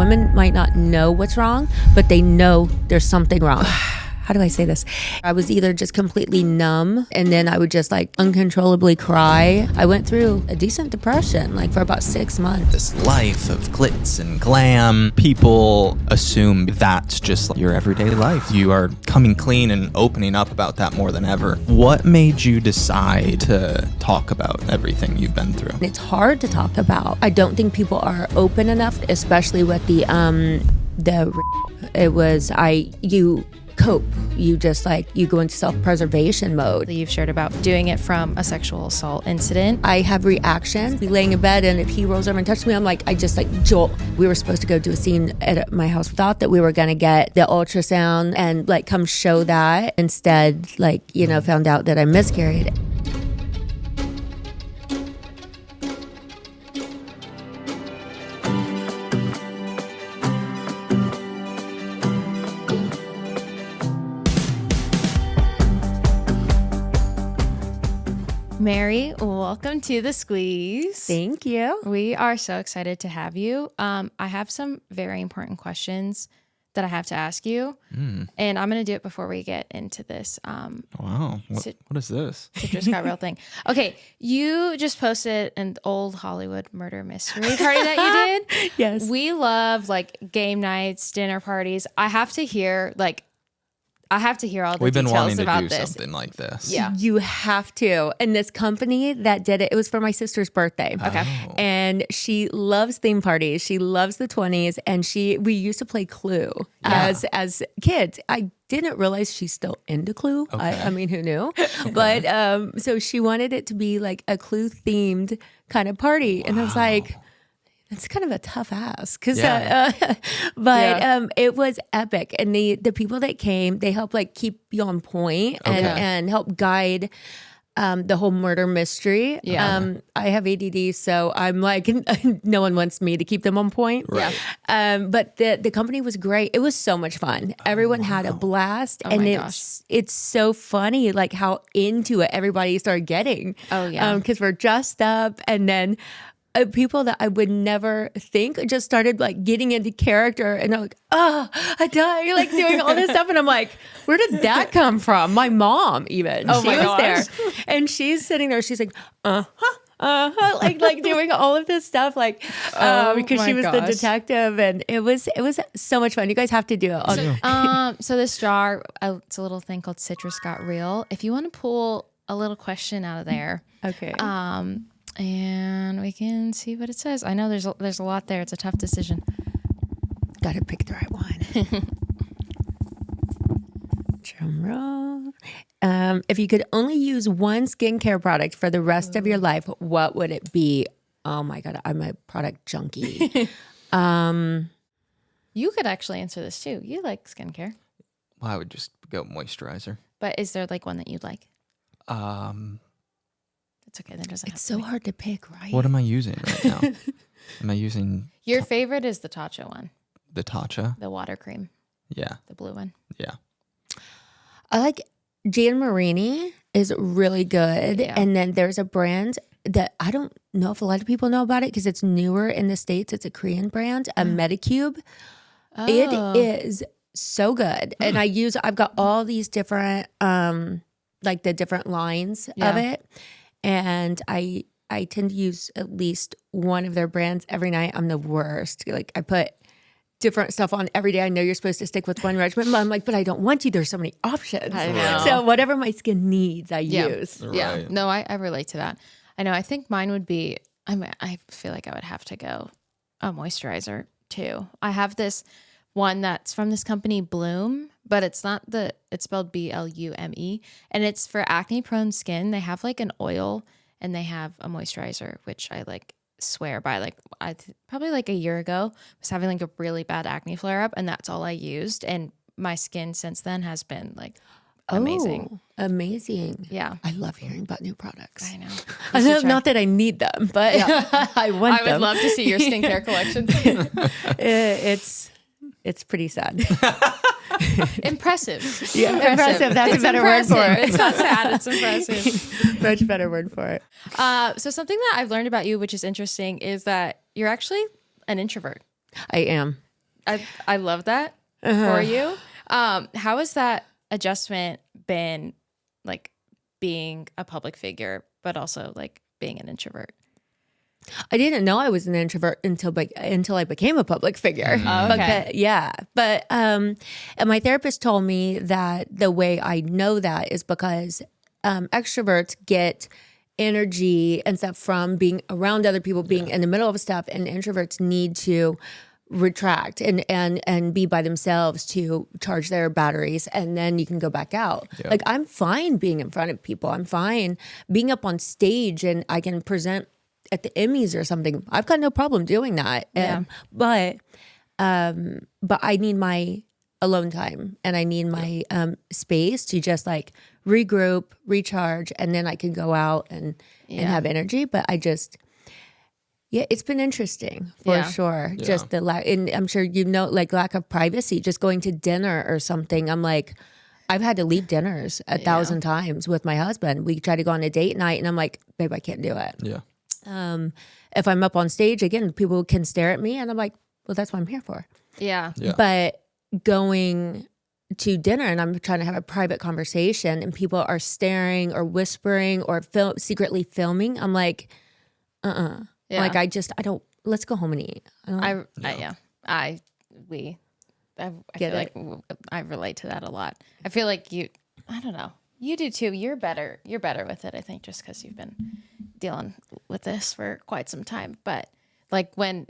women might not know what's wrong, but they know there's something wrong. How do I say this? I was either just completely numb and then I would just like uncontrollably cry. I went through a decent depression like for about 6 months. This life of glitz and glam, people assume that's just your everyday life. You are coming clean and opening up about that more than ever. What made you decide to talk about everything you've been through? It's hard to talk about. I don't think people are open enough, especially with you cope. You just like, you go into self-preservation mode. You've shared about doing it from a sexual assault incident. I have reactions. Be laying in bed and if he rolls over and touches me, I'm like, I just like jolt. We were supposed to go do a scene at my house. Thought that we were going to get the ultrasound and like come show that. Instead, like, found out that I miscarried. Mary, welcome to The Squeeze. Thank you. We are so excited to have you. I have some very important questions that I have to ask you, and I'm going to do it before we get into this. Wow. What is this? Citrus Got Real thing. Okay, you just posted an old Hollywood murder mystery party that you did. Yes. We love like game nights, dinner parties. I have to hear all the We've been details wanting to about do this. something like this. Yeah. You have to. And this company that did it, it was for my sister's birthday. Okay. Oh. And she loves theme parties. She loves the 20s. And we used to play Clue as kids. I didn't realize she's still into Clue. Okay. I mean, who knew? But so she wanted it to be like a Clue themed kind of party. Wow. And I was like, it's kind of a tough ask, but it was epic, and the people that came, they helped like keep you on point and help guide the whole murder mystery. Yeah. I have ADD, so I'm like, no one wants me to keep them on point. Right. But the company was great. It was so much fun. Everyone had a blast, and it's so funny like how into it everybody started getting. Oh yeah, because we're dressed up, and then people that I would never think just started like getting into character, and they're like, "Oh, I die!" Like doing all this stuff, and I'm like, "Where did that come from?" My mom, even she was there, and she's sitting there. She's like, like doing all of this stuff, like because she was the detective, and it was so much fun. You guys have to do it. So this jar, it's a little thing called Citrus Got Real. If you want to pull a little question out of there, okay. And we can see what it says. I know there's a lot there. It's a tough decision. Got to pick the right one. Drum roll. If you could only use one skincare product for the rest of your life, what would it be? Oh my God, I'm a product junkie. You could actually answer this too. You like skincare. Well, I would just go moisturizer. But is there like one that you'd like? It's okay. That doesn't. It's so hard to pick, right? What am I using right now? Am I using... Your favorite is the Tatcha one. The Tatcha? The water cream. Yeah. The blue one. Yeah. I like Gian Marini is really good. Yeah. And then there's a brand that I don't know if a lot of people know about it because it's newer in the States. It's a Korean brand, a Medicube. Oh. It is so good. And I've got all these different, like the different lines of it. And I tend to use at least one of their brands every night. I'm the worst. Like I put different stuff on every day. I know you're supposed to stick with one regimen, but I'm like, but I don't want to. There's so many options. I know. So whatever my skin needs, I use. Right. Yeah. No, I relate to that. I know. I think mine would be, I feel like I would have to go a moisturizer too. I have this one that's from this company Bloom, but it's spelled Blume, and it's for acne prone skin. They have like an oil and they have a moisturizer, which I like swear by. Like probably like a year ago was having like a really bad acne flare up, and that's all I used. And my skin since then has been like amazing. Oh, amazing. Yeah. I love hearing about new products. I know. Not that I need them, but I want them. I would love to see your skincare collection. It's pretty sad. Impressive. Yeah, impressive. That's a better word for it. It's not sad. It's impressive. Much better word for it. So something that I've learned about you, which is interesting, is that you're actually an introvert. I am. I love that for you. How has that adjustment been, like being a public figure, but also like being an introvert? I didn't know I was an introvert until I became a public figure. Okay. But and my therapist told me that the way I know that is because extroverts get energy and stuff from being around other people, being in the middle of stuff, and introverts need to retract and be by themselves to charge their batteries, and then you can go back out. Like, I'm fine being in front of people. I'm fine being up on stage and I can present at the Emmys or something. I've got no problem doing that. But I need my alone time, and I need my space to just like regroup, recharge, and then I can go out and have energy. But it's been interesting for sure. Yeah. Just the lack, and I'm sure like lack of privacy, just going to dinner or something. I'm like, I've had to leave dinners 1,000 times with my husband. We try to go on a date night and I'm like, babe, I can't do it. Yeah. If I'm up on stage, again, people can stare at me and I'm like, well, that's what I'm here for. Yeah. But going to dinner and I'm trying to have a private conversation and people are staring or whispering or secretly filming, I'm like, like, I don't, let's go home and eat. I feel like I relate to that a lot. I feel like I don't know. You do too. You're better with it, I think, just because you've been dealing with this for quite some time. But like when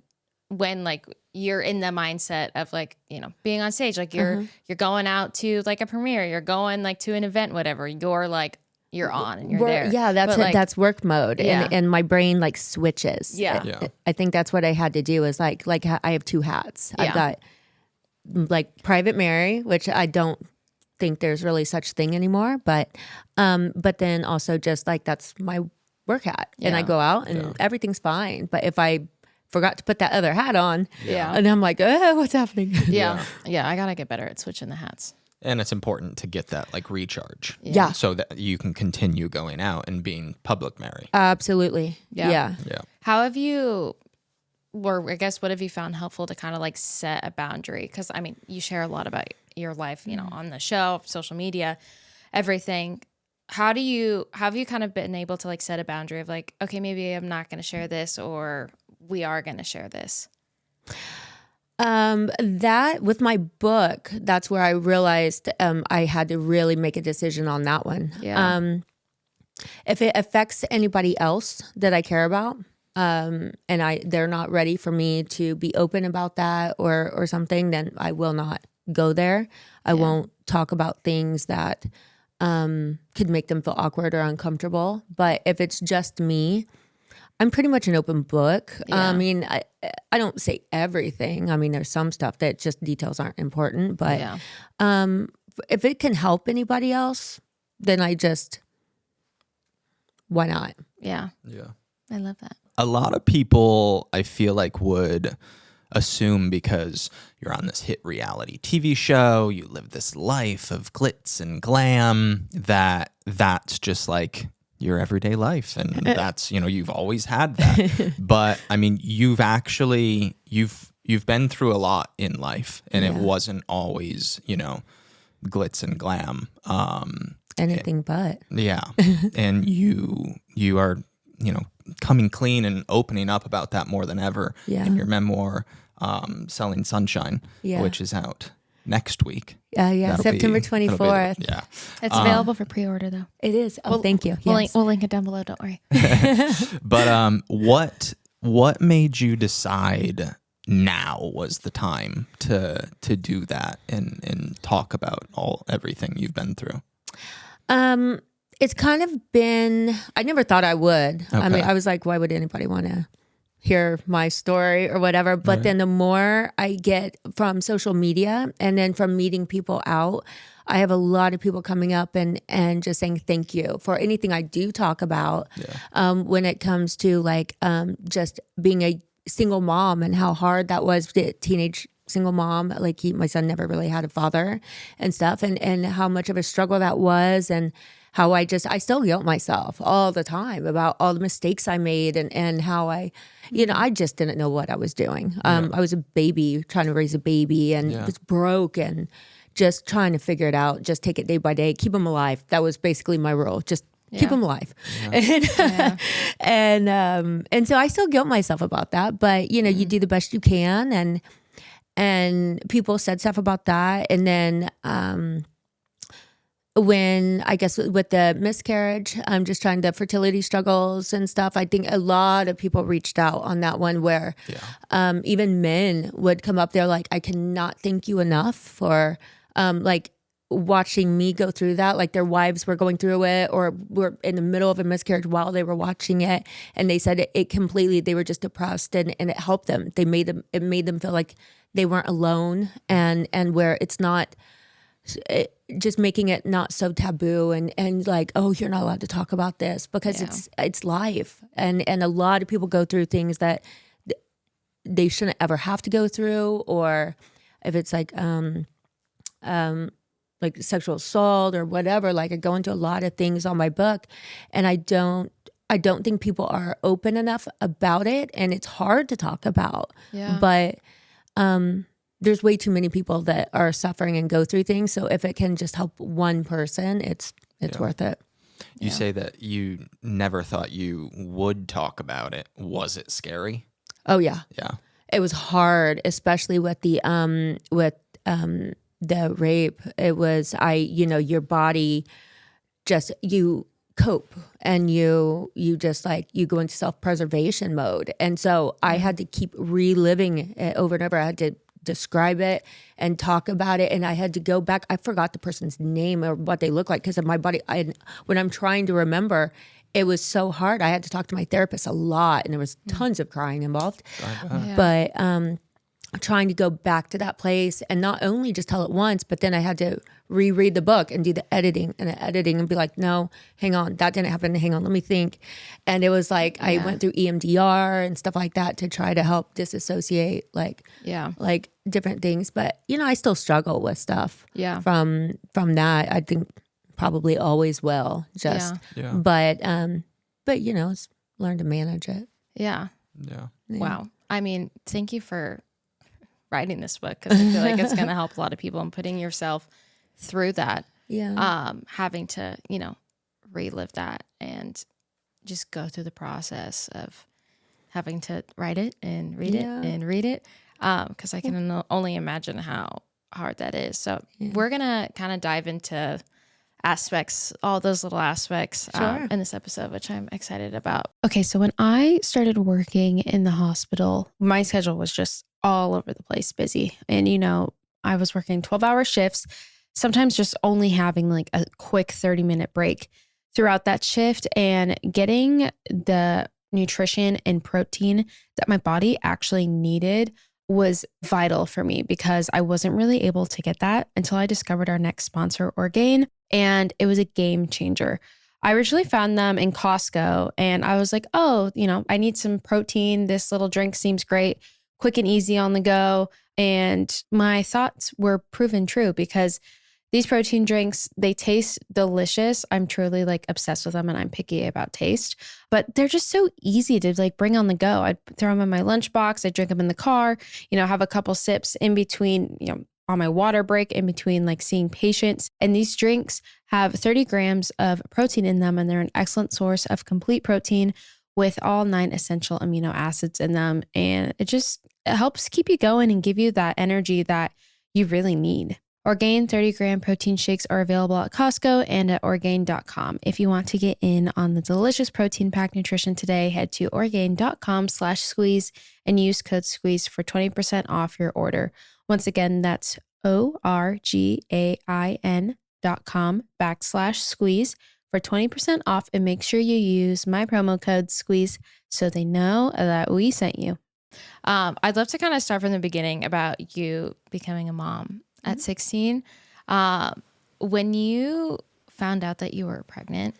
like you're in the mindset of like, you know, being on stage, like you're going out to like a premiere, you're going like to an event, whatever, you're like, you're on and you're there. Yeah, that's work mode. And my brain like switches. I think that's what I had to do is like I have two hats. I've got like private Mary, which I don't think there's really such thing anymore, but then also just like that's my work hat, and I go out and everything's fine. But if I forgot to put that other hat on, and I'm like, oh, what's happening? I gotta get better at switching the hats. And it's important to get that like recharge, so that you can continue going out and being public Mary. Absolutely, yeah. How have you? Or I guess what have you found helpful to kind of like set a boundary? Because I mean, you share a lot about your life, you know, on the show, social media, everything. Have you kind of been able to like set a boundary of like, okay, maybe I'm not going to share this, or we are going to share this? That with my book, that's where I realized I had to really make a decision on that one. If it affects anybody else that I care about, and they're not ready for me to be open about that or something, then I will not go there. I won't talk about things that could make them feel awkward or uncomfortable. But if it's just me, I'm pretty much an open book. I mean, I don't say everything. I mean, there's some stuff that just details aren't important. But if it can help anybody else, then why not? Yeah. I love that. A lot of people, I feel like, would assume because you're on this hit reality TV show, you live this life of glitz and glam, that's just like your everyday life. And that's, you know, you've always had that. But I mean, you've been through a lot in life, and it wasn't always, you know, glitz and glam. Anything but. Yeah. And you are, you know, coming clean and opening up about that more than ever in your memoir, Selling Sunshine, which is out next week. September 24th. It's available for pre-order though. It is. Oh, thank you. We'll link it down below. Don't worry. But what made you decide now was the time to do that and talk about everything you've been through? It's kind of been, I never thought I would. Okay. I mean, I was like, why would anybody want to hear my story or whatever? But then the more I get from social media and then from meeting people out, I have a lot of people coming up and just saying thank you for anything I do talk about when it comes to like just being a single mom and how hard that was, the teenage single mom. Like my son never really had a father and stuff, and how much of a struggle that was, and how I still guilt myself all the time about all the mistakes I made and how I just didn't know what I was doing. I was a baby trying to raise a baby and was broke and just trying to figure it out, just take it day by day, keep them alive. That was basically my rule. Just keep them alive. And so I still guilt myself about that, but you do the best you can. And people said stuff about that. And then, when I guess with the miscarriage, I'm just trying the fertility struggles and stuff. I think a lot of people reached out on that one where even men would come up there like, I cannot thank you enough for like watching me go through that. Like their wives were going through it or were in the middle of a miscarriage while they were watching it. And they said it completely, they were just depressed and it helped them. It made them feel like they weren't alone and where it's not, just making it not so taboo and like, oh, you're not allowed to talk about this because it's life. And a lot of people go through things that they shouldn't ever have to go through, or if it's like sexual assault or whatever, like I go into a lot of things on my book and I don't think people are open enough about it, and it's hard to talk about. But there's way too many people that are suffering and go through things. So if it can just help one person, it's worth it. You say that you never thought you would talk about it. Was it scary? Oh yeah. Yeah. It was hard, especially with the rape. It was your body just you cope and you just like you go into self-preservation mode. And so I had to keep reliving it over and over. I had to describe it and talk about it, and I had to go back. I forgot the person's name or what they look like because of my body. When I'm trying to remember, it was so hard. I had to talk to my therapist a lot, and there was tons of crying involved. But trying to go back to that place and not only just tell it once, but then I had to reread the book and do the editing and be like, no, hang on, that didn't happen. Hang on, let me think. And it was like I went through EMDR and stuff like that to try to help disassociate like different things. But I still struggle with stuff from that. I think probably always will. But it's learn to manage it. Yeah. Wow. I mean, thank you for writing this book, because I feel like it's going to help a lot of people, and putting yourself through that. Having to relive that and just go through the process of having to write it and read it and read it, because I can only imagine how hard that is. So we're gonna kind of dive into all those little aspects in this episode, which I'm excited about. Okay, so when I started working in the hospital, my schedule was just all over the place, busy. And, I was working 12-hour shifts, sometimes just only having like a quick 30-minute break throughout that shift, and getting the nutrition and protein that my body actually needed was vital for me, because I wasn't really able to get that until I discovered our next sponsor, Orgain, and it was a game changer. I originally found them in Costco, and I was like, oh, I need some protein. This little drink seems great, quick and easy on the go. And my thoughts were proven true, because these protein drinks, they taste delicious. I'm truly like obsessed with them, and I'm picky about taste, but they're just so easy to like bring on the go. I'd throw them in my lunchbox. I'd drink them in the car, have a couple sips in between, on my water break, in between like seeing patients. And these drinks have 30 grams of protein in them, and they're an excellent source of complete protein with all 9 essential amino acids in them. And it helps keep you going and give you that energy that you really need. Orgain 30-gram protein shakes are available at Costco and at Orgain.com. If you want to get in on the delicious protein packed nutrition today, head to Orgain.com/squeeze and use code SQUEEZE for 20% off your order. Once again, that's Orgain.com/squeeze for 20% off, and make sure you use my promo code SQUEEZE so they know that we sent you. I'd love to kind of start from the beginning about you becoming a mom at 16. When you found out that you were pregnant,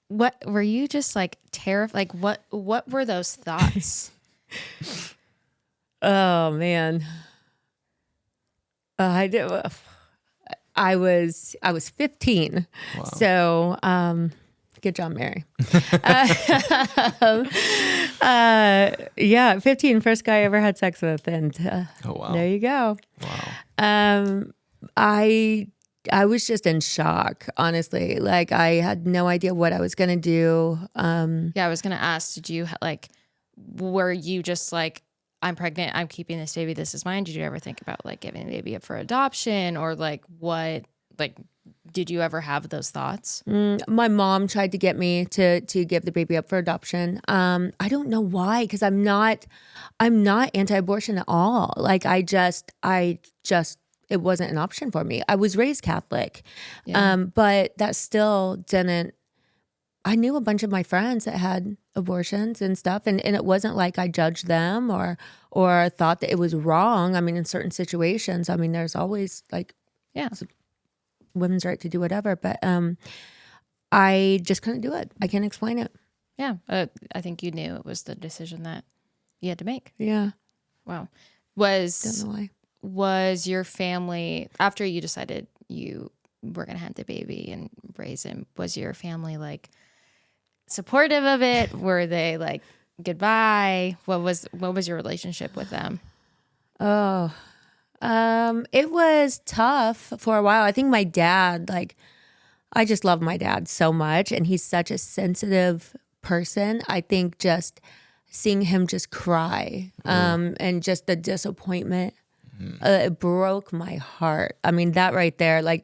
what were you just like terrified? Like what were those thoughts? Oh man. I I was 15. Wow. So, good job, Mary. Yeah, 15, first guy I ever had sex with, and Oh, wow. there you go. Wow. I was just in shock, honestly. Like I had no idea what I was gonna do. Yeah, I was gonna ask, did you like, were you just like, I'm pregnant, I'm keeping this baby, this is mine? Did you ever think about like giving the baby up for adoption, or like what, like, did you ever have those thoughts? My mom tried to get me to give the baby up for adoption. I don't know why, because I'm not anti-abortion at all. Like I just it wasn't an option for me. I was raised Catholic, but that still didn't. I knew a bunch of my friends that had abortions and stuff, and it wasn't like I judged them or thought that it was wrong. I mean, in certain situations, I mean, there's always like, women's right to do whatever, but I just couldn't do it. I can't explain it. Yeah, I think you knew it was the decision that you had to make. Yeah. Wow. Don't know why. Was your family, after you decided you were going to have the baby and raise him, was your family like supportive of it? Were they like, goodbye? What was your relationship with them? Oh, it was tough for a while. I think my dad, like, I just love my dad so much, and he's such a sensitive person. I think just seeing him just cry, and just the disappointment, it broke my heart. I mean, that right there, like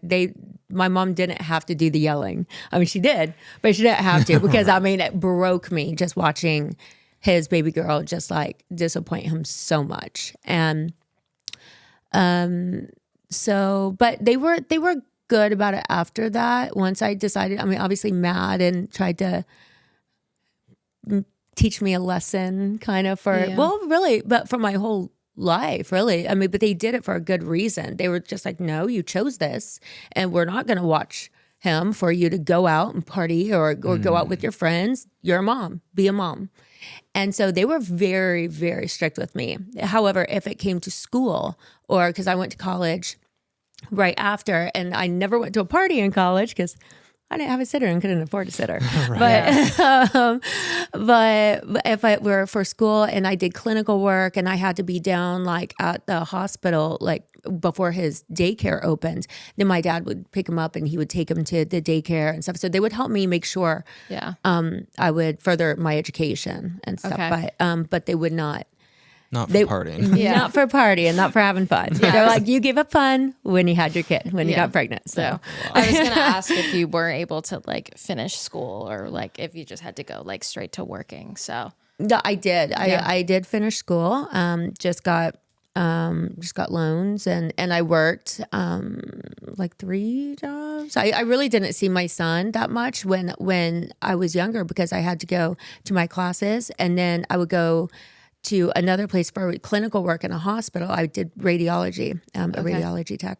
my mom didn't have to do the yelling. I mean, she did, but she didn't have to, because I mean, it broke me just watching his baby girl just like disappoint him so much. And so, but they were good about it after that. Once I decided, I mean, obviously mad, and tried to teach me a lesson kind of well, really, but for my whole life, really. I mean, but they did it for a good reason. They were just like, no, you chose this, and we're not going to watch him for you to go out and party or go out with your friends. You're a mom, be a mom. And so they were very, very strict with me. However, if it came to school, or because I went to college right after, and I never went to a party in college because I didn't have a sitter and couldn't afford a sitter. But if I were for school and I did clinical work and I had to be down like at the hospital, like before his daycare opened, then my dad would pick him up and he would take him to the daycare and stuff. So they would help me make sure I would further my education and stuff. Okay. But they would not. Not for partying. Not for partying, not for having fun. They're like, you gave up fun when you had your kid, when you got pregnant. So I was going to ask if you were able to like finish school, or like if you just had to go like straight to working. So no, I did. I did finish school. Just got loans, and I worked like 3 jobs. I really didn't see my son that much when I was younger, because I had to go to my classes, and then I would go to another place for clinical work in a hospital. I did radiology, a radiology tech.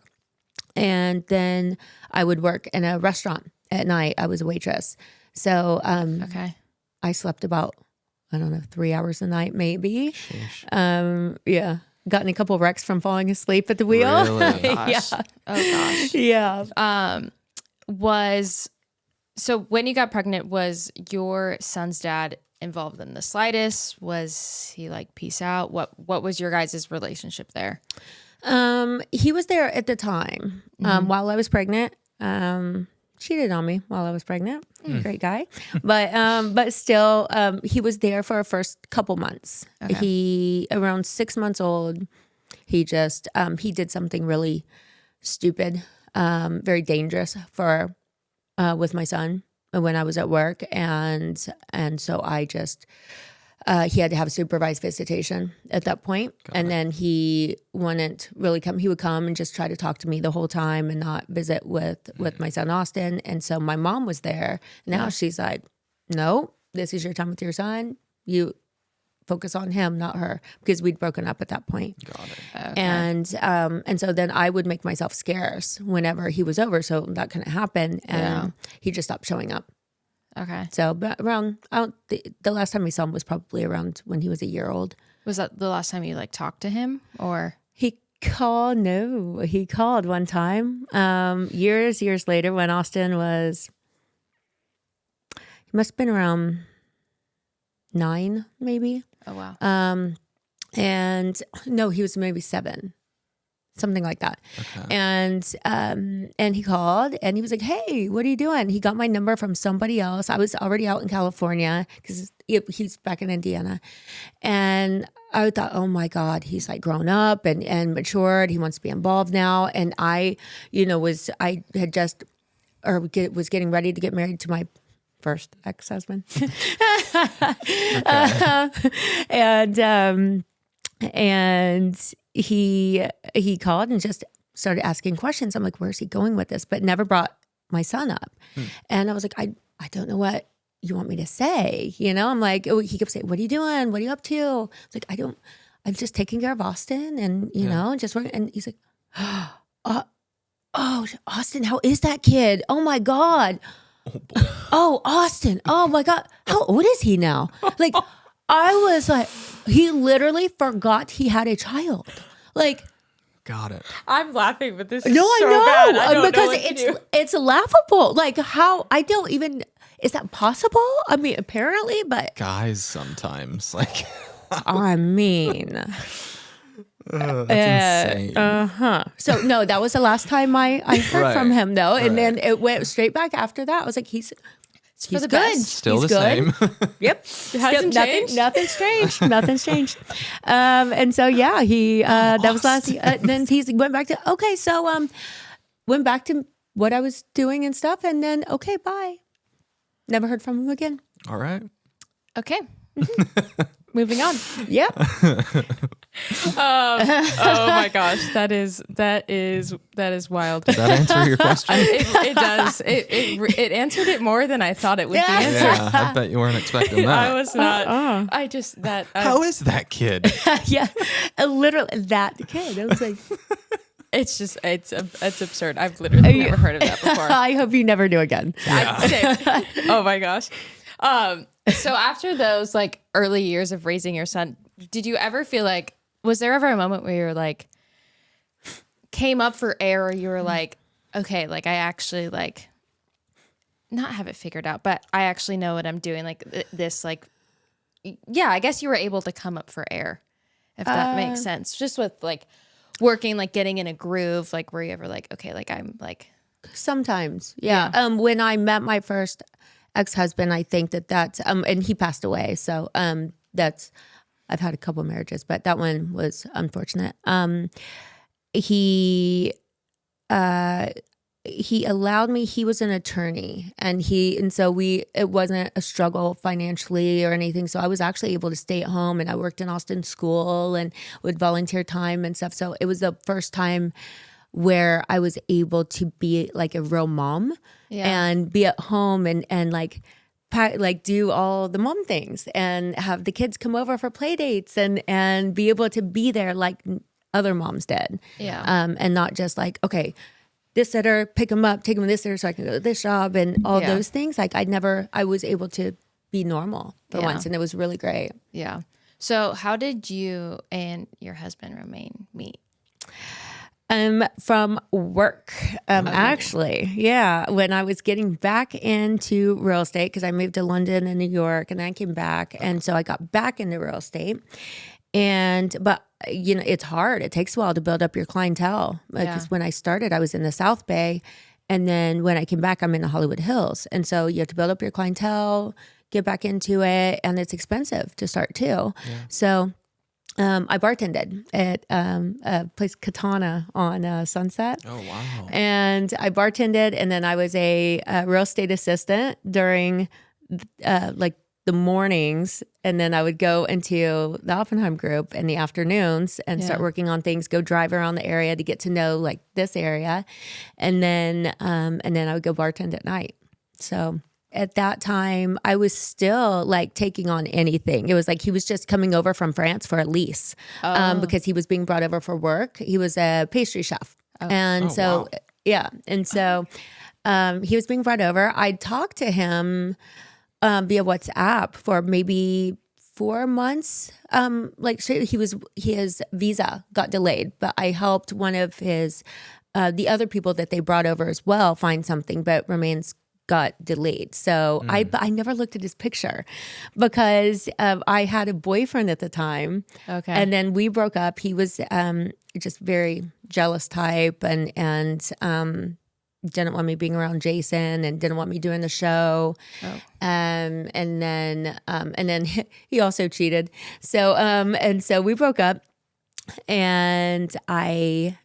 And then I would work in a restaurant at night. I was a waitress. So I slept about, I don't know, 3 hours a night, maybe. Yeah. Gotten a couple wrecks from falling asleep at the wheel. Really? Yeah. Oh gosh. Yeah. So when you got pregnant, was your son's dad involved in the slightest? Was he like, peace out? What was your guys' relationship there? He was there at the time, while I was pregnant. Cheated on me while I was pregnant. Great guy. But still, he was there for our first couple months. Okay. He, around 6 months old, he just, he did something really stupid, very dangerous with my son when I was at work. And so I just, he had to have a supervised visitation at that point. And then he wouldn't really come. He would come and just try to talk to me the whole time and not visit with my son, Austin. And so my mom was there. Now she's like, no, this is your time with your son. You focus on him, not her, because we'd broken up at that point. Got it. Okay. And so then I would make myself scarce whenever he was over. So that couldn't happen. And he just stopped showing up. Okay. So, but around, the last time we saw him was probably around when he was a year old. Was that the last time you like talked to him, or? call? No, he called one time. Years later, when Austin was, he must have been around 9, maybe. Oh wow. And no, he was maybe 7. Something like that. Okay. And he called and he was like, "Hey, what are you doing?" He got my number from somebody else. I was already out in California because he's back in Indiana. And I thought, oh my God, he's like grown up and matured. He wants to be involved now. And I, was getting ready to get married to my first ex-husband. And he called and just started asking questions. I'm like, where's he going with this? But never brought my son up. And I was like, I don't know what you want me to say. I'm like, he kept saying, what are you doing? What are you up to? It's like, I'm just taking care of Austin and, just working. And he's like, oh, Austin, how is that kid? Oh my God. Oh, Austin. Oh my God. How old is he now? Like, I was like, he literally forgot he had a child. Like, got it. I'm laughing, but this is no, so I know bad. I don't because know what to do. it's laughable. Like, how I don't even, is that possible? I mean, apparently, but Guys sometimes like I mean, that's insane. So no, that was the last time I heard Right. from him though, and Right. then it went straight back after that. I was like, he's for the good. best. Still He's the good. same. Yep. hasn't changed? Nothing's changed. Nothing's changed. And so, yeah, he, that was last, then he went back to, okay. So, went back to what I was doing and stuff. And then, okay, bye. Never heard from him again. All right. Okay. Moving on. Yep. Oh my gosh, that is wild. Does that answer your question? It does. It answered it more than I thought it would be answered. Yeah, I bet you weren't expecting that. I was not. I just that. How is that kid? Yeah. Literally that kid. I was like, It's just it's absurd. I've literally never heard of that before. I hope you never do again. Oh my gosh. So after those like early years of raising your son, did you ever feel like, was there ever a moment where you're like, came up for air, or you were like, okay, like I actually like not have it figured out, but I actually know what I'm doing. Like this, like, yeah, I guess you were able to come up for air, if that makes sense. Just with like working, like getting in a groove, like were you ever like, okay, like I'm like. Sometimes. Yeah. When I met my first ex-husband, I think that's, and he passed away. So, I've had a couple marriages, but that one was unfortunate. He allowed me, he was an attorney and so it wasn't a struggle financially or anything. So I was actually able to stay at home, and I worked in Austin school and would volunteer time and stuff. So it was the first time where I was able to be like a real mom and be at home and like do all the mom things and have the kids come over for play dates and be able to be there like other moms did. Yeah. And not just like, okay, this sitter, pick them up, take them to this sitter so I can go to this job and all those things. Like I was able to be normal for once, and it was really great. Yeah. So how did you and your husband Romain meet? From work, actually. Yeah. When I was getting back into real estate, because I moved to London and New York, and then I came back. And so I got back into real estate. But it's hard. It takes a while to build up your clientele. Because when I started, I was in the South Bay. And then when I came back, I'm in the Hollywood Hills. And so you have to build up your clientele, get back into it. And it's expensive to start too. Yeah. So I bartended at a place, Katana, on Sunset. Oh, wow. And I bartended, and then I was a real estate assistant during like the mornings. And then I would go into the Oppenheim group in the afternoons and start working on things, go drive around the area to get to know like this area. And then I would go bartend at night. So at that time, I was still like taking on anything. It was like he was just coming over from France for a lease because he was being brought over for work. He was a pastry chef. And so, wow. And so he was being brought over. I'd talk to him via WhatsApp for maybe 4 months. His visa got delayed, but I helped one of his the other people that they brought over as well find something, but Romain's got delayed. So I never looked at his picture because I had a boyfriend at the time. Okay. And then we broke up. He was just very jealous type and didn't want me being around Jason and didn't want me doing the show. Oh. And then he also cheated. So and so we broke up, and I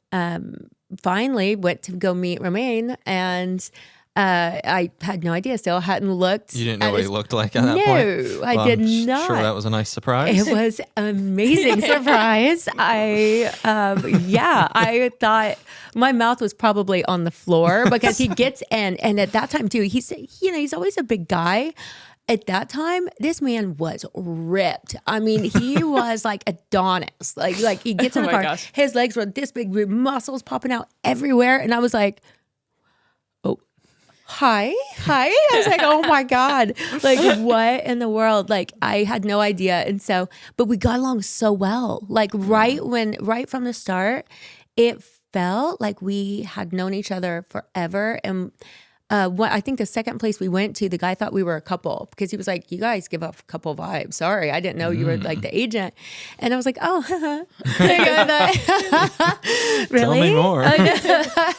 finally went to go meet Romain, and I had no idea. Still hadn't looked. You didn't know what he looked like at that point? No, I did not. Sure, that was a nice surprise. It was an amazing surprise. I thought my mouth was probably on the floor because he gets in, and at that time too, he's always a big guy. At that time, this man was ripped. I mean, he was like Adonis. Like he gets in the car, his legs were this big, with muscles popping out everywhere, and I was like, Hi. I was like, oh my God. Like, what in the world? Like, I had no idea. And so, but we got along so well. Like right from the start, it felt like we had known each other forever. And I think the second place we went to, the guy thought we were a couple because he was like, you guys give off couple vibes. Sorry, I didn't know you were like the agent. And I was like, oh, really? Tell me more.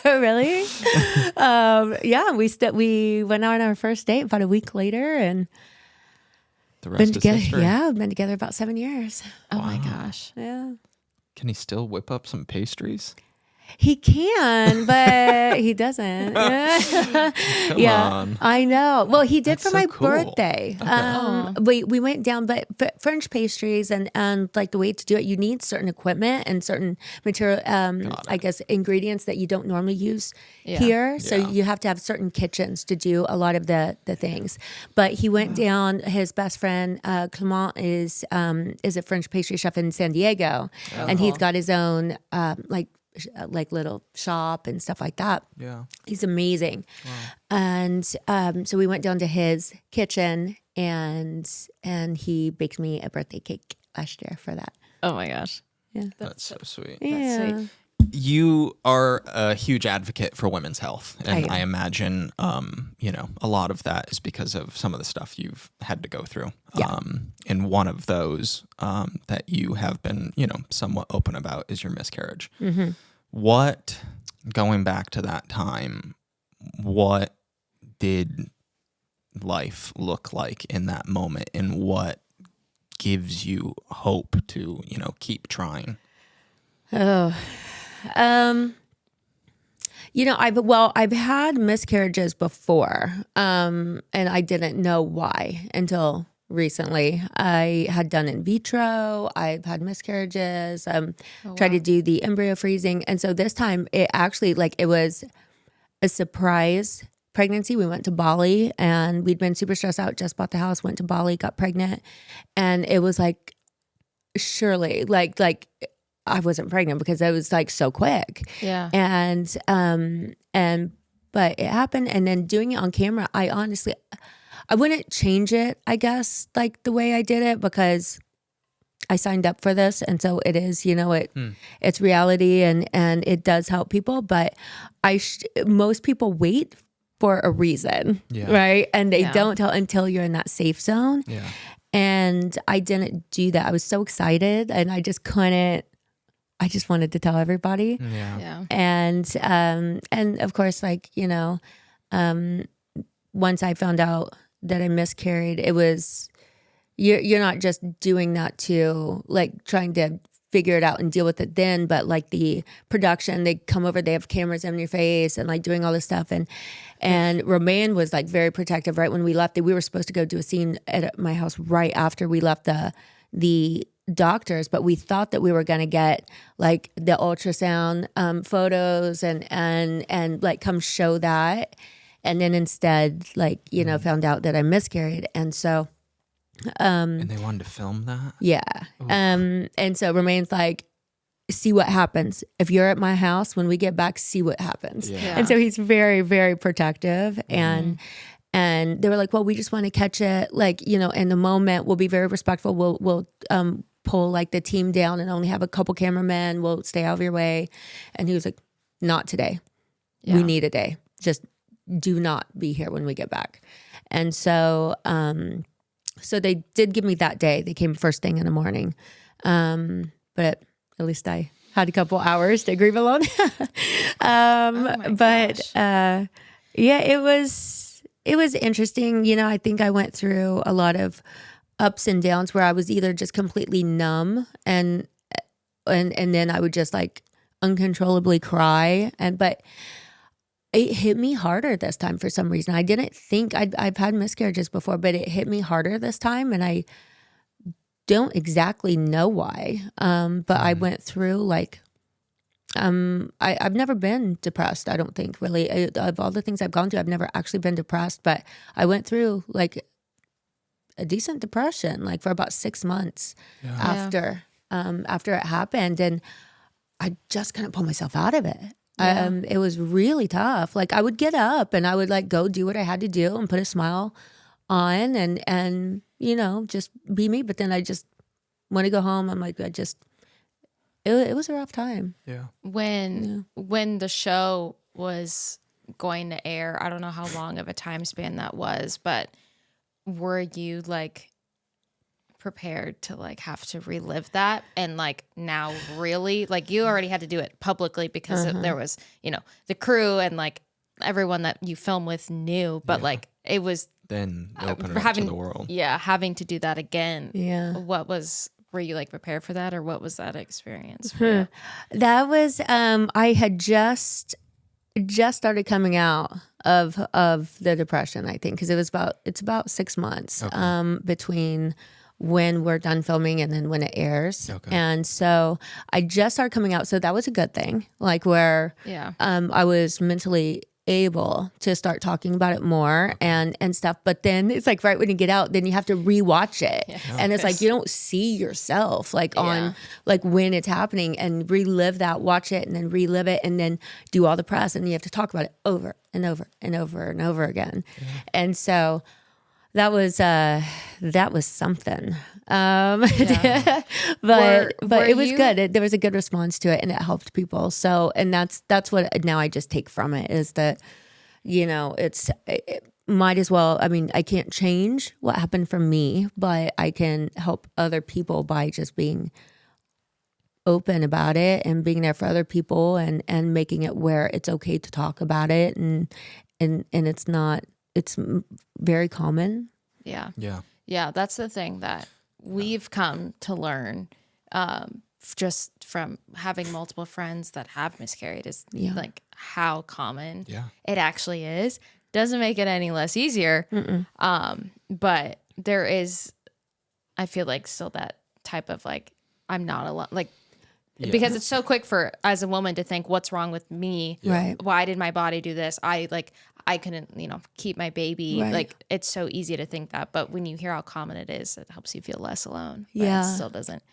Really? Yeah, we went on our first date about a week later, and the rest is history. Yeah, we've been together about 7 years. Oh my gosh. Yeah. Can he still whip up some pastries? He can, but he doesn't. Come on. I know. Well, he did That's for so my cool. birthday. Okay. We went down, but French pastries and like the way to do it, you need certain equipment and certain material, I guess, ingredients that you don't normally use here. So you have to have certain kitchens to do a lot of the things. But he went down. His best friend Clement is a French pastry chef in San Diego, and he's got his own like little shop and stuff like that. Yeah. He's amazing. Wow. And so we went down to his kitchen, and he baked me a birthday cake last year for that. Oh my gosh. Yeah. That's so sweet. Yeah. That's sweet. You are a huge advocate for women's health. And I imagine, a lot of that is because of some of the stuff you've had to go through. Yeah. And one of those that you have been, somewhat open about is your miscarriage. Mm-hmm. What, going back to that time, what did life look like in that moment, and what gives you hope to, keep trying? Oh, I've had miscarriages before, and I didn't know why until recently. I had done in vitro. I've had miscarriages. Tried to do the embryo freezing, and so this time it actually it was a surprise pregnancy. We went to Bali, and we'd been super stressed out. Just bought the house, went to Bali, got pregnant, and it was like surely I wasn't pregnant because it was so quick. Yeah. But it happened, and then doing it on camera, I wouldn't change it, I guess, the way I did it, because I signed up for this, and so it is, it's reality, and it does help people, but most people wait for a reason, right? And they don't tell until you're in that safe zone. Yeah. And I didn't do that. I was so excited, and I just couldn't. I just wanted to tell everybody. Yeah. And of course, once I found out that I miscarried, it was, you're not just doing that to trying to figure it out and deal with it then, but the production, they come over, they have cameras in your face and doing all this stuff. And Romain was very protective right when we left. We were supposed to go do a scene at my house right after we left the doctors, but we thought that we were going to get the ultrasound photos and come show that, and then instead found out that I miscarried. And so and they wanted to film that? Yeah. And so Romain's see what happens if you're at my house when we get back, see what happens. And so he's very, very protective. And they were like, well, we just want to catch it, like, you know, in the moment. We'll be very respectful. We'll pull like the team down and only have a couple cameramen. We'll stay out of your way. And he was like, not today. Yeah. We need a day. Just do not be here when we get back. And so, so they did give me that day. They came first thing in the morning. But at least I had a couple hours to grieve alone. Yeah, it was interesting. You know, I think I went through a lot of ups and downs where I was either just completely numb and then I would just like uncontrollably cry. But it hit me harder this time for some reason. I didn't think I've had miscarriages before, but it hit me harder this time, and I don't exactly know why. But I went through like I've never been depressed. I don't think really of all the things I've gone through, I've never actually been depressed. But I went through like a decent depression, like for about 6 months after it happened, and I just couldn't pull myself out of it. It was really tough. Like I would get up and I would like go do what I had to do and put a smile on and you know, just be me. But then I just want to go home. I'm like, it was a rough time. Yeah. When the show was going to air, I don't know how long of a time span that was, but were you like prepared to like have to relive that? And like now really like you already had to do it publicly because there was, you know, the crew and like everyone that you film with knew, but like it was then open it up to the world. Yeah. Having to do that again. Yeah. Were you like prepared for that, or what was that experience for you? That was I had just started coming out of the depression, I think, because it's about 6 months between when we're done filming and then when it airs. Okay. And so I just started coming out, so that was a good thing. Like where I was mentally able to start talking about it more and stuff. But then it's like right when you get out, then you have to rewatch it. Yeah. And it's like you don't see yourself like on like when it's happening, and relive that, watch it and then relive it and then do all the press, and you have to talk about it over and over and over and over again. Yeah. And so that was something. But it was good. There was a good response to it, and it helped people. So, and that's what now I just take from it is that, you know, it might as well. I mean, I can't change what happened for me, but I can help other people by just being open about it and being there for other people and making it where it's okay to talk about it and it's not. It's very common. Yeah. Yeah. Yeah. That's the thing that we've come to learn just from having multiple friends that have miscarried is like how common it actually is. Doesn't make it any less easier. But there is, I feel like still that type of like, I'm not alone. Like, because it's so quick for as a woman to think, what's wrong with me? Right. Why did my body do this? I couldn't, you know, keep my baby. Right. Like it's so easy to think that, but when you hear how common it is, it helps you feel less alone. But it still doesn't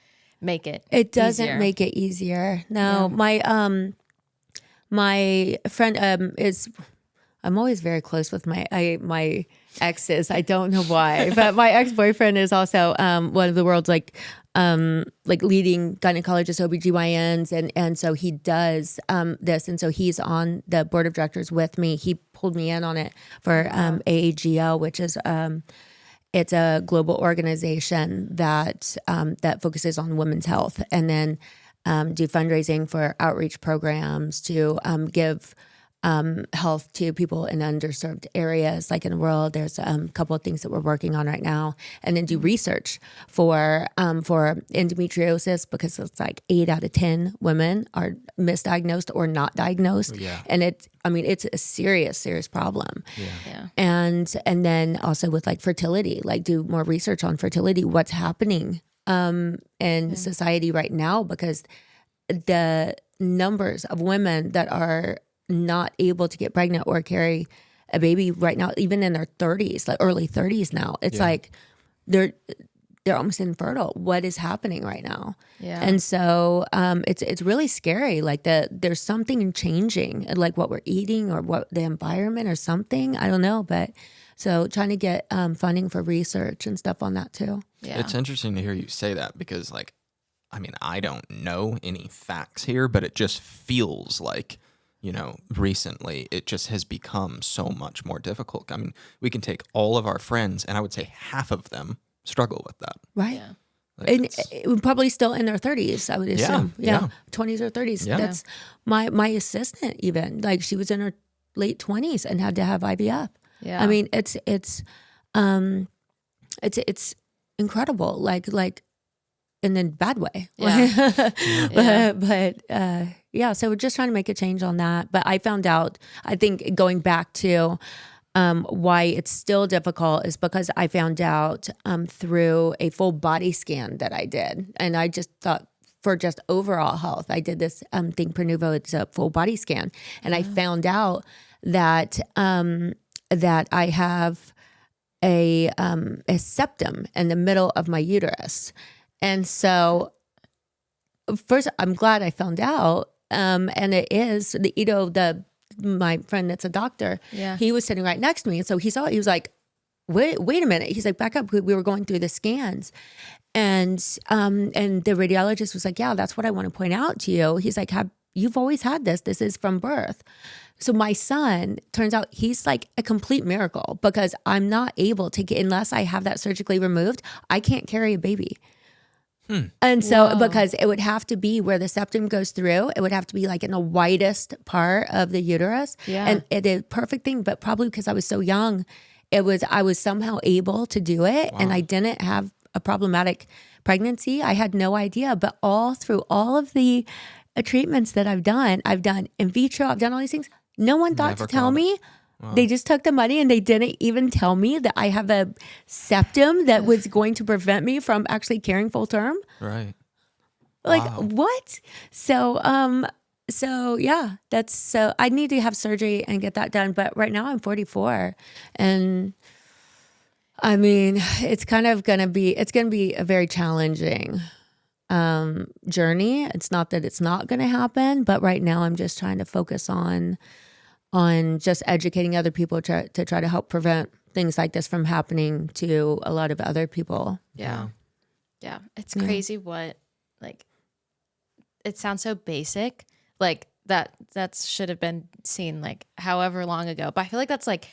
make it. It doesn't easier. make it easier. No, my friend is. I'm always very close with my exes. I don't know why, but my ex-boyfriend is also one of the world's like leading gynecologists, OBGYNs, and so he does this, and so he's on the board of directors with me. He pulled me in on it for AAGO, which is it's a global organization that focuses on women's health, and then do fundraising for outreach programs to give health to people in underserved areas like in the world. There's a couple of things that we're working on right now, and then do research for endometriosis, because it's like 8 out of 10 women are misdiagnosed or not diagnosed. And it's a serious problem. And then also with like fertility, like do more research on fertility, what's happening in society right now, because the numbers of women that are not able to get pregnant or carry a baby right now, even in their 30s, like early 30s now, it's like they're almost infertile. What is happening right now? And so it's really scary. Like there's something changing, like what we're eating or what the environment or something. I don't know, but So trying to get funding for research and stuff on that too. Yeah. It's interesting to hear you say that because, like, I mean, I don't know any facts here, but it just feels like, you know, recently it just has become so much more difficult. I mean, we can take all of our friends, and I would say half of them struggle with that. Right. Yeah. Like, And it's- probably still in their 30s, I would assume. yeah. 20s or 30s. Yeah. That's my assistant even. Like she was in her late 20s and had to have IVF. Yeah. I mean, it's incredible. Like in a bad way. Yeah. But so we're just trying to make a change on that. But I found out, I think going back to why it's still difficult is because I found out through a full body scan that I did. And I just thought for just overall health, I did this thing per Nuvo, it's a full body scan. And I found out that that I have a septum in the middle of my uterus. And so first, I'm glad I found out. And it is, my friend that's a doctor, Yeah. he was sitting right next to me. And so he saw it. He was like, wait a minute. He's like, back up. We were going through the scans. And the radiologist was like, yeah, that's what I want to point out to you. He's like, you've always had this. This is from birth. So my son, turns out he's like a complete miracle because I'm not able to get, unless I have that surgically removed, I can't carry a baby. And so, Whoa. because it would have to be where the septum goes through, it would have to be like in the widest part of the uterus. Yeah. And it is a perfect thing, but probably because I was so young, I was somehow able to do it. And I didn't have a problematic pregnancy. I had no idea, but through all of the treatments that I've done in vitro, I've done all these things. No one thought Never to tell caught it. me. They just took the money and they didn't even tell me that I have a septum that was going to prevent me from actually carrying full term. right. Like Wow. what? So yeah, so I need to have surgery and get that done. But right now I'm 44, and I mean it's gonna be a very challenging journey. It's not that it's not gonna happen, but right now I'm just trying to focus on just educating other people to try to help prevent things like this from happening to a lot of other people. Yeah. Yeah. It's crazy what, like, it sounds so basic. Like that should have been seen like however long ago. But I feel like that's like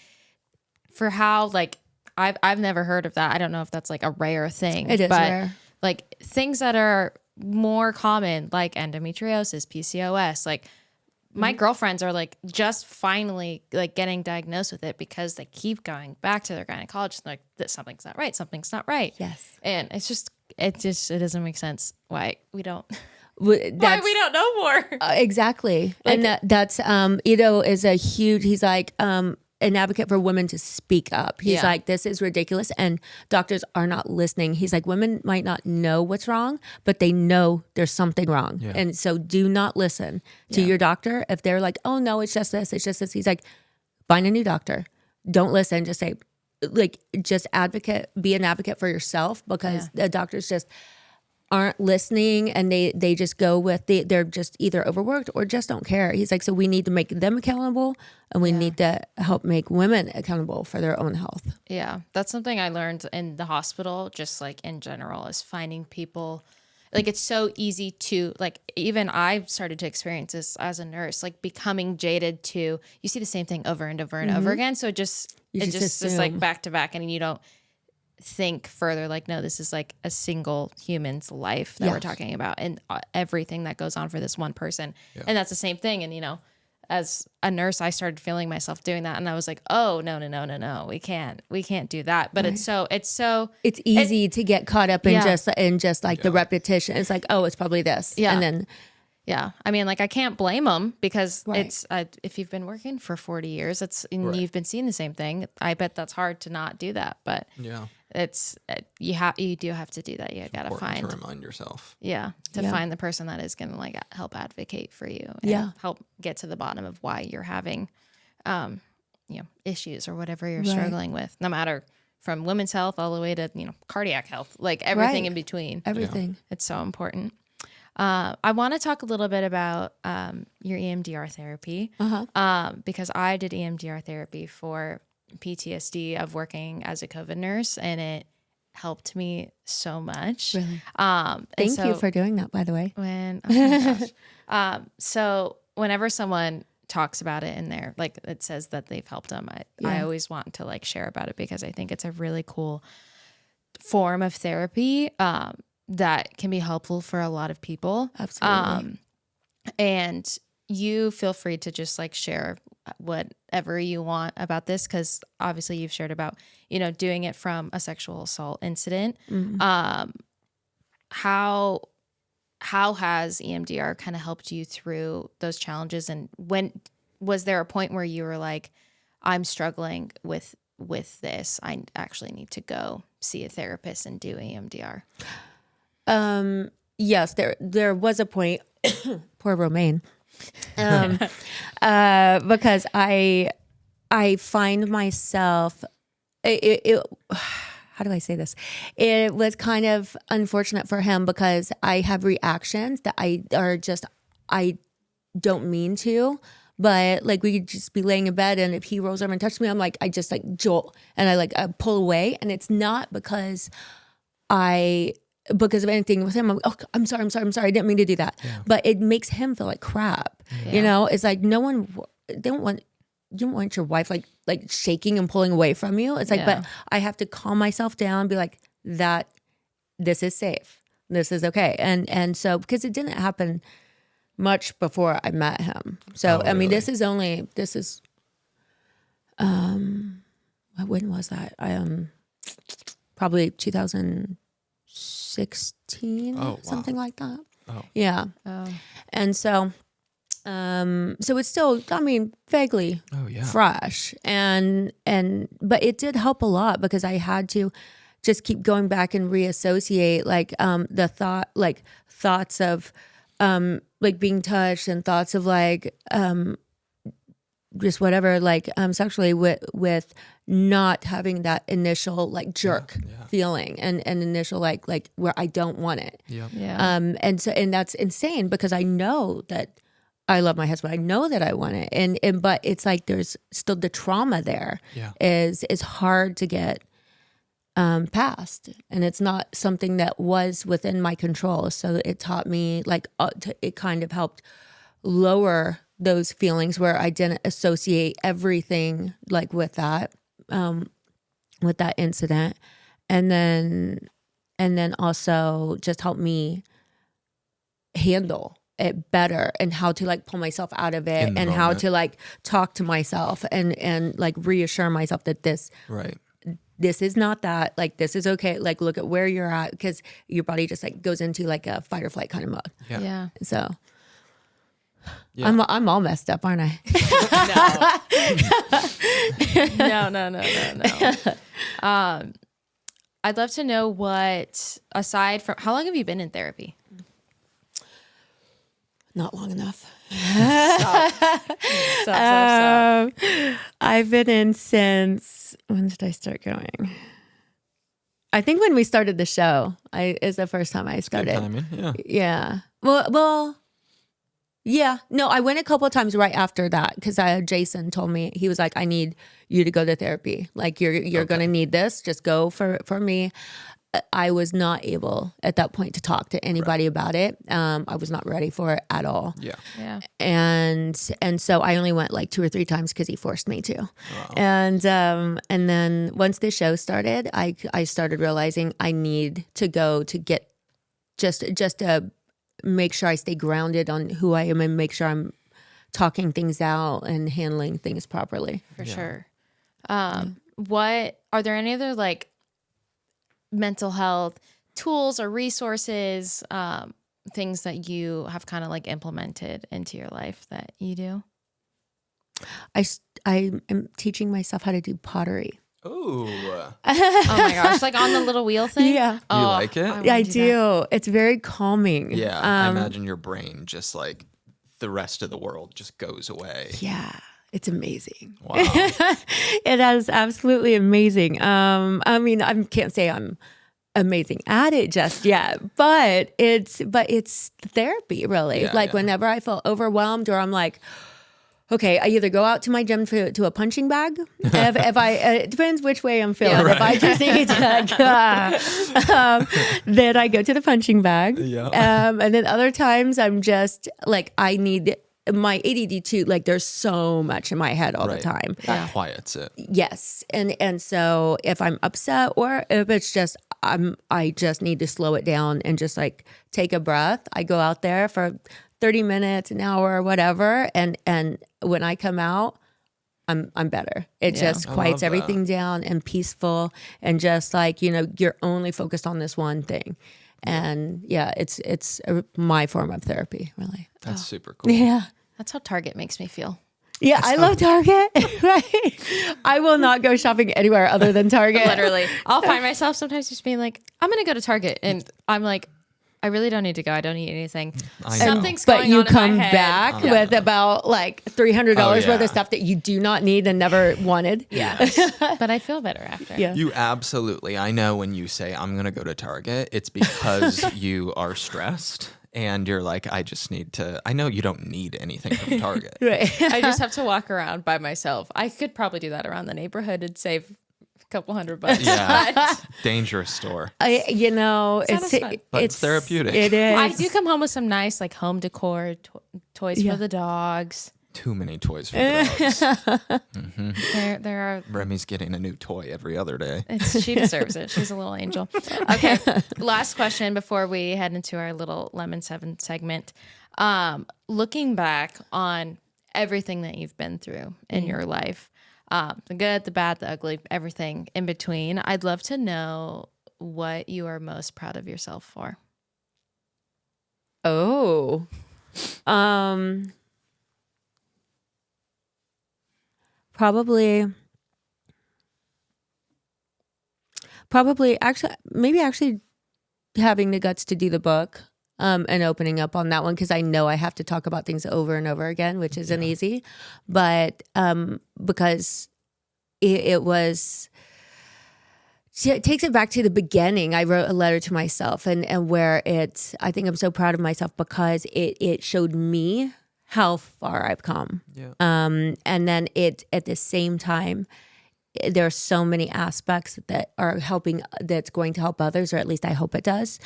for how, like, I've never heard of that. I don't know if that's like a rare thing. It is but rare. like things that are more common, like endometriosis, PCOS, like my girlfriends are like just finally like getting diagnosed with it because they keep going back to their gynecologist and like something's not right. Yes. And it doesn't make sense why we don't Why we don't know more. Exactly. And that's Ido is a huge, he's like an advocate for women to speak up. He's like, this is ridiculous and doctors are not listening. He's like, women might not know what's wrong, but they know there's something wrong. Yeah. And so do not listen to your doctor if they're like, oh no, it's just this. He's like, find a new doctor. Don't listen. Just say, like, just be an advocate for yourself because the doctors just aren't listening and they just go with they're just either overworked or just don't care. He's like, so we need to make them accountable and we need to help make women accountable for their own health. Yeah, that's something I learned in the hospital, just like in general, is finding people. Like it's so easy to, like, even I've started to experience this as a nurse, like becoming jaded to, you see the same thing over and over and over again. So it just is like back to back and you don't think further, like, no, this is like a single human's life that we're talking about and everything that goes on for this one person. And that's the same thing. And, you know, as a nurse, I started feeling myself doing that. And I was like, oh, no, we can't do that. But it's easy to get caught up in just like the repetition. It's like, oh, it's probably this. Yeah. And then, yeah. I mean, like, I can't blame them because it's, if you've been working for 40 years, and you've been seeing the same thing, I bet that's hard to not do that. But it's, you do have to do that. You got to find, to remind yourself. Find the person that is going to like help advocate for you and help get to the bottom of why you're having, issues or whatever you're struggling with, no matter from women's health all the way to, cardiac health, like everything in between. Everything. It's so important. I want to talk a little bit about your EMDR therapy because I did EMDR therapy for PTSD of working as a COVID nurse, and it helped me so much. Really? And Thank you so for doing that, by the way. when, oh my gosh. So whenever someone talks about it in there, like it says that they've helped them, I always want to like share about it because I think it's a really cool form of therapy that can be helpful for a lot of people. Absolutely. And you feel free to just like share whatever you want about this, because obviously you've shared about, you know, doing it from a sexual assault incident. How has EMDR kind of helped you through those challenges? And when was there a point where you were like, I'm struggling with this, I actually need to go see a therapist and do EMDR? Yes, there was a point. Poor Romaine. Because I find myself, how do I say this? It was kind of unfortunate for him because I have reactions that I don't mean to, but like we could just be laying in bed and if he rolls over and touches me, I'm like, I just like jolt and I pull away. And it's not because of anything with him. I'm sorry. I didn't mean to do that. Yeah. But it makes him feel like crap. Yeah. You know, it's like you don't want your wife like shaking and pulling away from you. It's like, but I have to calm myself down and be like, this is safe. This is okay. And so, because it didn't happen much before I met him. So, I mean, this is when was that? Probably 2016, something like that. Oh. Yeah. Oh. And so, so it's still, I mean, vaguely fresh. But it did help a lot because I had to just keep going back and reassociate thoughts of, like being touched and thoughts of just whatever, sexually with not having that initial jerk feeling and initial like where I don't want it. Yeah. And that's insane because I know that I love my husband. I know that I want it. But it's like there's still the trauma there is hard to get past, and it's not something that was within my control. So it taught me it kind of helped lower those feelings where I didn't associate everything with that incident, and then also just helped me handle it better and how to pull myself out of it and how to talk to myself and reassure myself that this is not that, this is okay. Look at where you're at, because your body just goes into a fight or flight kind of mode. Yeah. So I'm all messed up, aren't I? No. I'd love to know what, aside from, how long have you been in therapy? Not long enough. Stop. I've been in since, when did I start going? I think when we started the show, is the first time I started. Good timing, yeah. Yeah. Well, yeah. No, I went a couple of times right after that because Jason told me, he was like, I need you to go to therapy. You're going to need this. Just go for me. I was not able at that point to talk to anybody about it. I was not ready for it at all. Yeah. And so I only went 2 or 3 times because he forced me to. Wow. And then once the show started, I started realizing I need to go to get just to make sure I stay grounded on who I am and make sure I'm talking things out and handling things properly. For sure. What are there any other mental health tools or resources, things that you have kind of implemented into your life that you do? I am teaching myself how to do pottery. Ooh. Oh my gosh. On the little wheel thing? Yeah. You like it? I do. It's very calming. Yeah. I imagine your brain just the rest of the world just goes away. Yeah. It's amazing. Wow. It is absolutely amazing. I mean, I can't say I'm amazing at it just yet, but it's therapy really. Whenever I feel overwhelmed or I'm okay, I either go out to my gym to a punching bag. If I, it depends which way I'm feeling. Yeah, right. If I just need to, then I go to the punching bag. Yeah. And then other times I'm just like, I need my ADD too. Like there's so much in my head all the time. That quiets it. Yes. And so if I'm upset or if it's just, I just need to slow it down and just like take a breath. I go out there for 30 minutes, an hour, whatever. And when I come out, I'm better. It just quiets everything down and peaceful and just like, you're only focused on this one thing. And it's my form of therapy, really. That's super cool. Yeah. That's how Target makes me feel. Yeah, I love Target. Right. I will not go shopping anywhere other than Target. Literally. I'll find myself sometimes just being like, I'm going to go to Target. And I'm like, I really don't need to go. I don't need anything. Something's going on in my head. But you come back with about like $300 worth of stuff that you do not need and never wanted. Yeah. But I feel better after. Yeah. You absolutely. I know when you say, I'm going to go to Target, it's because you are stressed. And you're like, I just need to, I know you don't need anything from Target. Right. I just have to walk around by myself. I could probably do that around the neighborhood and save a couple $100. Yeah. Dangerous store. It's therapeutic. It is. I do come home with some nice like home decor, toys for the dogs. Too many toys for the dogs. There are. Remy's getting a new toy every other day. She deserves it. She's a little angel. Okay. Last question before we head into our little Lemon 7 segment. Looking back on everything that you've been through in your life, the good, the bad, the ugly, everything in between, I'd love to know what you are most proud of yourself for. Oh. Probably actually having the guts to do the book and opening up on that one, because I know I have to talk about things over and over again, which isn't easy, but because it takes it back to the beginning. I wrote a letter to myself and where I think I'm so proud of myself because it showed me how far I've come. Yeah. And then at the same time, there are so many aspects that are helping, that's going to help others, or at least I hope it does.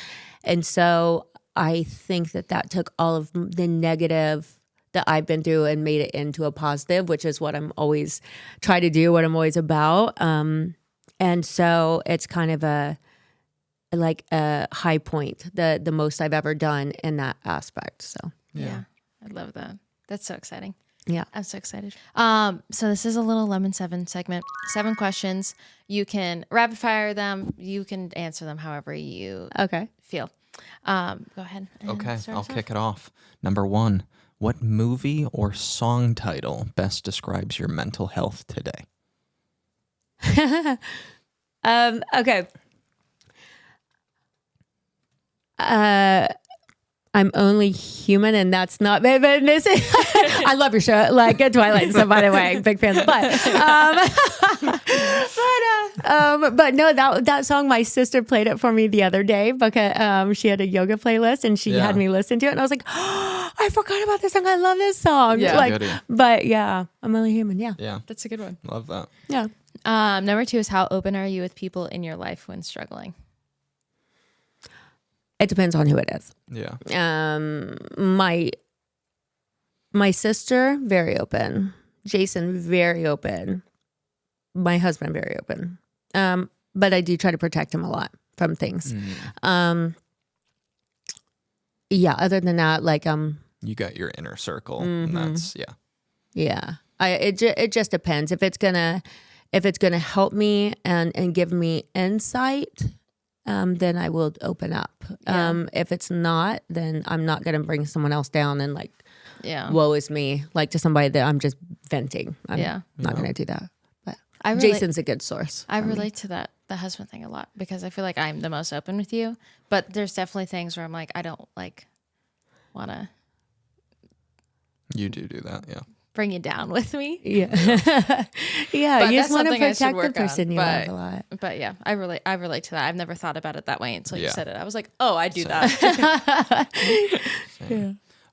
And so I think that took all of the negative that I've been through and made it into a positive, which is what I'm always try to do, what I'm always about. And so it's kind of a high point, the most I've ever done in that aspect. So Yeah. I love that. That's so exciting. yeah. I'm so excited. So this is a little Lemon 7 segment. 7 questions. You can rapid fire them. You can answer them however you feel. Go ahead. Okay, I'll kick it off. Number 1, what movie or song title best describes your mental health today? Okay. I'm only human, and that's not. But this is, I love your show, like Twilight and stuff. By the way, big fan. But no, that song, my sister played it for me the other day because she had a yoga playlist and she had me listen to it, and I was like, oh, I forgot about this song. I love this song. Yeah, but yeah, I'm only human. Yeah, that's a good one. Love that. Yeah. Number 2 is how open are you with people in your life when struggling? It depends on who it is. Yeah. My sister, very open. Jason, very open. My husband, very open. But I do try to protect him a lot from things. Yeah. Other than that, like you got your inner circle, and that's yeah. It just depends if it's gonna help me and give me insight. Then I will open up. If it's not, then I'm not going to bring someone else down and like, woe is me, like to somebody that I'm just venting. I'm not going to do that. But Jason's a good source. I relate to that, the husband thing a lot, because I feel like I'm the most open with you, but there's definitely things where I'm like, I don't like want to. You do that, yeah. Bring you down with me. Yeah. Yeah. You just want to protect the person you love a lot. But yeah, I relate to that. I've never thought about it that way until you said it. I was like, oh, I do that.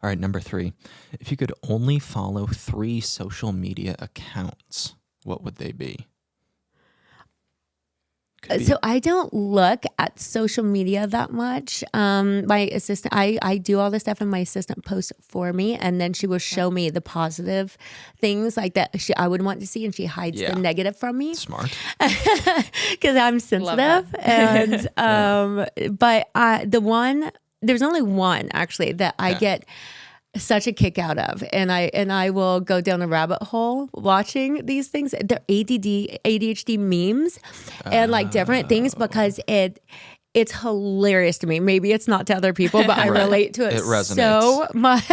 All right, number 3. If you could only follow 3 social media accounts, what would they be? So I don't look at social media that much. My assistant, I do all the stuff and my assistant posts for me, and then she will show me the positive things like that I would want to see, and she hides the negative from me. Smart. Because I'm sensitive. And but there's only one actually that I get such a kick out of, and I will go down a rabbit hole watching these things. They're ADHD memes and like different things, because it's hilarious to me. Maybe it's not to other people, but I relate to it so much.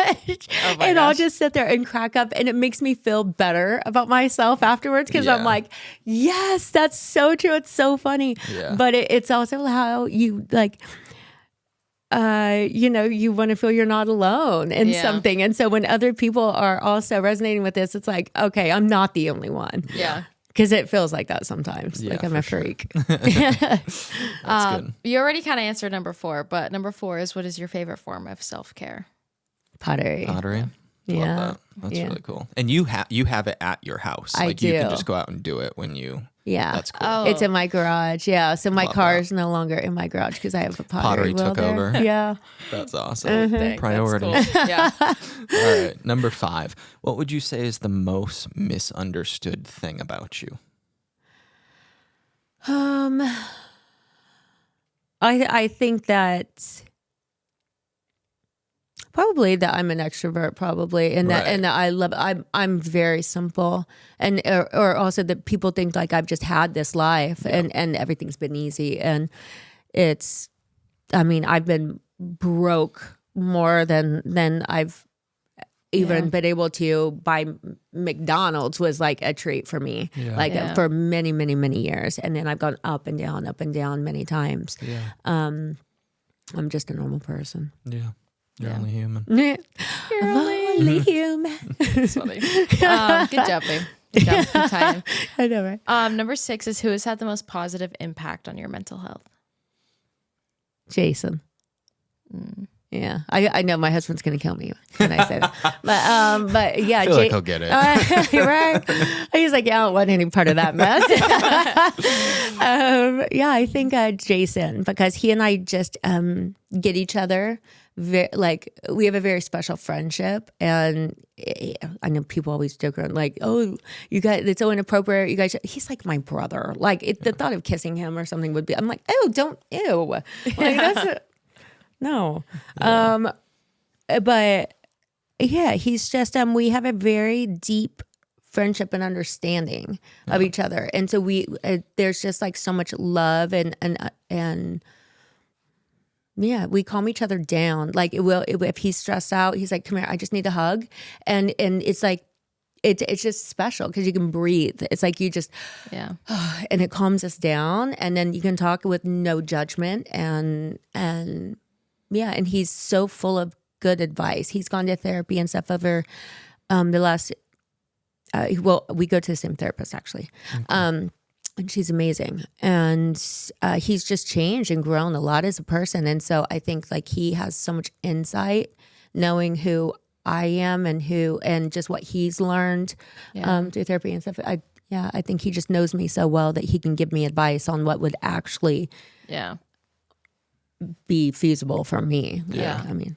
And I'll just sit there and crack up, and it makes me feel better about myself afterwards, because I'm like, yes, that's so true. It's so funny. But it's also how you like, you want to feel you're not alone in something. And so when other people are also resonating with this, it's like, okay, I'm not the only one. Yeah. Because it feels like that sometimes. Like I'm a freak. That's good. You already kind of answered number 4, but number 4 is, what is your favorite form of self-care? Pottery. Love that. That's really cool. And you have it at your house. I like do. You can just go out and do it when you. Yeah. That's cool. Oh. It's in my garage. Yeah. So my Love car that. is no longer in my garage because I have a pottery wheel took there. over. Yeah. That's awesome. Dang, Priority. that's cool. Yeah. All right. Number 5. What would you say is the most misunderstood thing about you? I think that probably that I'm an extrovert, probably, and that and that I love. I'm very simple, and or also that people think like I've just had this life and everything's been easy, and it's. I mean, I've been broke more than I've even been able to buy. McDonald's was like a treat for me, for many, many, many years. And then I've gone up and down many times. Yeah. I'm just a normal person. Yeah. You're only human. You're only human. That's funny. Good job, babe. Good job. Italian. I know, right? Number 6 is, who has had the most positive impact on your mental health? Jason. Yeah, I know my husband's gonna kill me when I say that, but yeah, I feel like he'll get it. Right? He's like, yeah, I don't want any part of that mess. Yeah, I think Jason, because he and I just get each other. We have a very special friendship, and I know people always joke around like, "Oh, you guys, it's so inappropriate." You guys, he's like my brother. Like the thought of kissing him or something would be. I'm like, "Oh, don't ew." Like that's no. But yeah, he's just we have a very deep friendship and understanding of each other, and so there's just like so much love and. Yeah, we calm each other down. Like if he's stressed out, he's like, "Come here, I just need a hug," and it's like, it's just special because you can breathe. It's like you just, and it calms us down, and then you can talk with no judgment, and he's so full of good advice. He's gone to therapy and stuff over the last. We go to the same therapist actually. Okay. And she's amazing. And he's just changed and grown a lot as a person. And so I think like he has so much insight knowing who I am and just what he's learned through therapy and stuff. I think he just knows me so well that he can give me advice on what would actually be feasible for me. Yeah. I mean.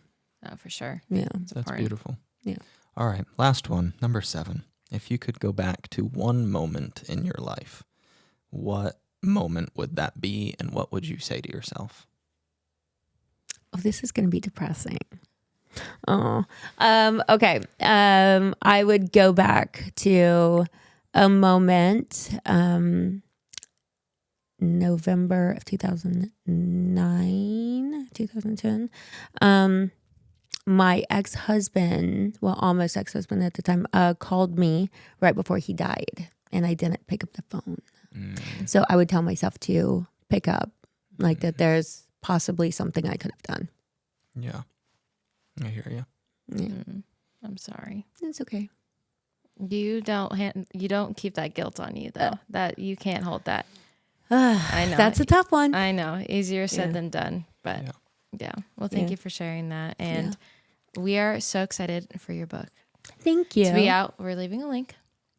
Oh, for sure. Yeah. That's beautiful. Yeah. All right. Last one. Number 7. If you could go back to one moment in your life, what moment would that be, and what would you say to yourself? Oh, this is going to be depressing. Oh, okay. I would go back to a moment, November of 2010. My ex-husband, almost ex-husband at the time, called me right before he died, and I didn't pick up the phone. So I would tell myself to pick up, like that there's possibly something I could have done. Yeah. I hear you. Yeah. I'm sorry. It's okay. You don't keep that guilt on you though. That you can't hold that. I know. That's a tough one. I know. Easier said than done. But yeah. Well, thank you for sharing that. And we are so excited for your book Thank you. to be out. We're leaving a link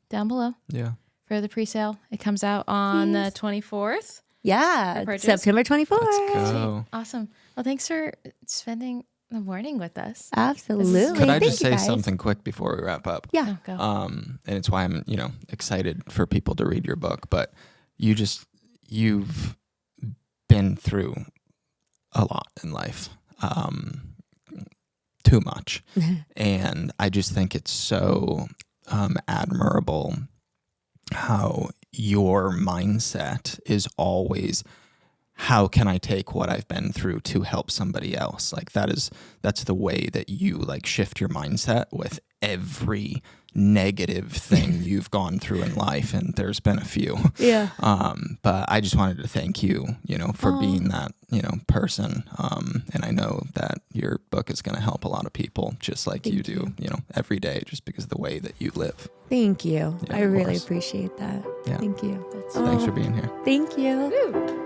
down below Yeah. for the pre-sale. It comes out on the 24th. Yeah, purchase. September 24th. Let's go. Awesome. Well, thanks for spending the morning with us. Absolutely. Could I Thank just you, say guys. something quick before we wrap up? Yeah. Oh, go. And it's why I'm, excited for people to read your book. But you've been through a lot in life, too much, and I just think it's so admirable how your mindset is always, how can I take what I've been through to help somebody else? Like that's the way that you like shift your mindset with every negative thing you've gone through in life. And there's been a few. Yeah. But I just wanted to thank you, for being that, person. And I know that your book is going to help a lot of people just like you do, every day, just because of the way that you live. Thank you. Yeah, I of really course. appreciate that. Yeah. Thank you. Thanks for being here. Thank you. Woo.